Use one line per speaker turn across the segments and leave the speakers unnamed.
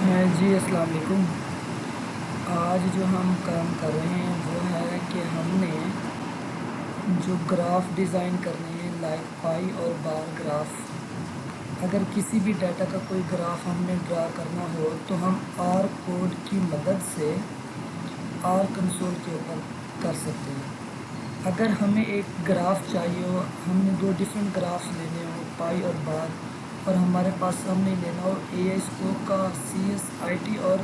जी अस्सलाम वालेकुम। आज जो हम काम कर रहे हैं वो है कि हमने जो ग्राफ डिज़ाइन करने हैं लाइक पाई और बार ग्राफ। अगर किसी भी डाटा का कोई ग्राफ हमने ड्रा करना हो तो हम आर कोड की मदद से आर कंसोल के ऊपर कर सकते हैं। अगर हमें एक ग्राफ चाहिए हो, हमने दो डिफरेंट ग्राफ्स लेने हो पाई और बार, और हमारे पास हमने लेना हो AI स्कोप का, CSIT और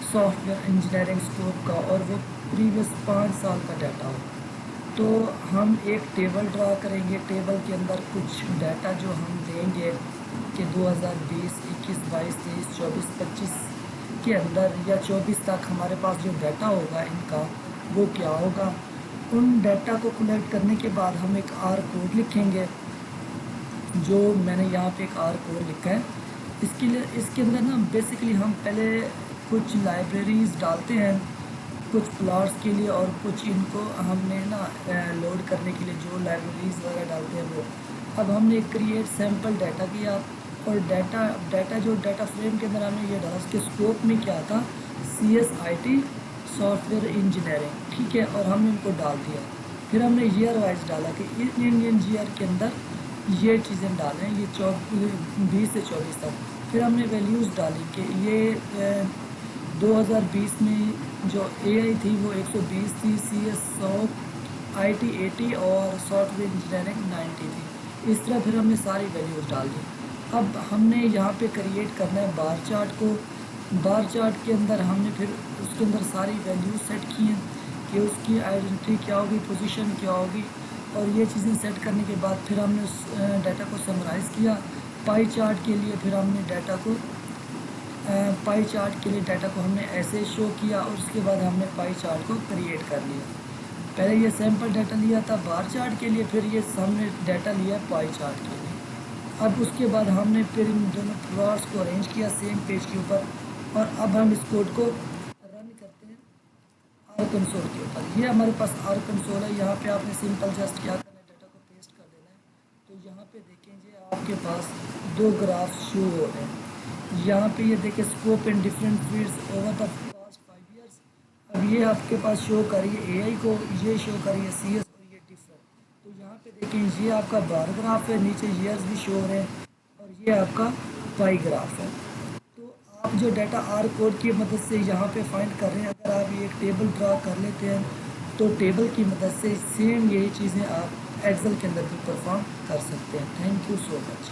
सॉफ्टवेयर इंजीनियरिंग स्कोप का, और वो प्रीवियस 5 साल का डाटा हो, तो हम एक टेबल ड्रा करेंगे। टेबल के अंदर कुछ डाटा जो हम देंगे कि 2020, 21, 22, 23, 24, 25 के अंदर या 24 तक हमारे पास जो डाटा होगा इनका वो क्या होगा। उन डाटा को कलेक्ट करने के बाद हम एक आर कोड लिखेंगे, जो मैंने यहाँ पे एक आर कोड लिखा है। इसके अंदर ना बेसिकली हम पहले कुछ लाइब्रेरीज़ डालते हैं कुछ प्लॉट्स के लिए, और कुछ इनको हमने ना लोड करने के लिए जो लाइब्रेरीज़ वगैरह डालते हैं वो। अब हमने क्रिएट सैम्पल डाटा किया, और डाटा जो डाटा फ्रेम के अंदर हमने ये डाला, उसके स्कोप में क्या था, CSIT सॉफ्टवेयर इंजीनियरिंग, ठीक है, और हमने इनको डाल दिया। फिर हमने ईयर वाइज डाला कि इंडियन ईयर के अंदर ये चीज़ें डालें, ये 20 से 24 तक। फिर हमने वैल्यूज़ डाली कि ये 2020 में जो AI थी वो 120 थी, CS 100, IT 80 और सॉफ्टवेयर इंजीनियरिंग 90 थी। इस तरह फिर हमने सारी वैल्यूज़ डाल दी। अब हमने यहाँ पे क्रिएट करना है बार चार्ट को। बार चार्ट के अंदर हमने फिर उसके अंदर सारी वैल्यूज सेट की हैं कि उसकी आइडेंटिटी क्या होगी, पोजीशन क्या होगी, और ये चीज़ें सेट करने के बाद फिर हमने उस डाटा को समराइज़ किया। पाई चार्ट के लिए फिर हमने डाटा को हमने ऐसे शो किया, और उसके बाद हमने पाई चार्ट को क्रिएट कर लिया। पहले ये सैम्पल डाटा लिया था बार चार्ट के लिए, फिर ये हमने डाटा लिया पाई चार्ट के लिए। अब उसके बाद हमने फिर इन दोनों प्लॉट्स को अरेंज किया सेम पेज के ऊपर, और अब हम इस कोड को रन करते हैं आर कंसोल के ऊपर। ये हमारे पास आर कंसोल है। यहाँ पे आपने सिंपल जस्ट क्या करना है, डाटा को पेस्ट कर देना है। तो यहाँ पे देखेंगे आपके पास दो ग्राफ शो हो रहे हैं। यहाँ पे ये देखें scope and different fields over the past 5 years. अब ये आपके पास शो करिए AI को, ये शो करिए CS, और ये डिफरेंट। तो यहाँ पे देखें ये आपका बार ग्राफ है, नीचे ईयर्स भी शो हो रहे हैं, और ये आपका पाई ग्राफ है। तो आप जो डाटा आर कोड की मदद से यहाँ पे फाइंड कर रहे हैं, अगर आप ये एक टेबल ड्रा कर लेते हैं तो टेबल की मदद से सेम यही चीज़ें आप एक्सेल के अंदर भी परफॉर्म कर सकते हैं। Thank you so much.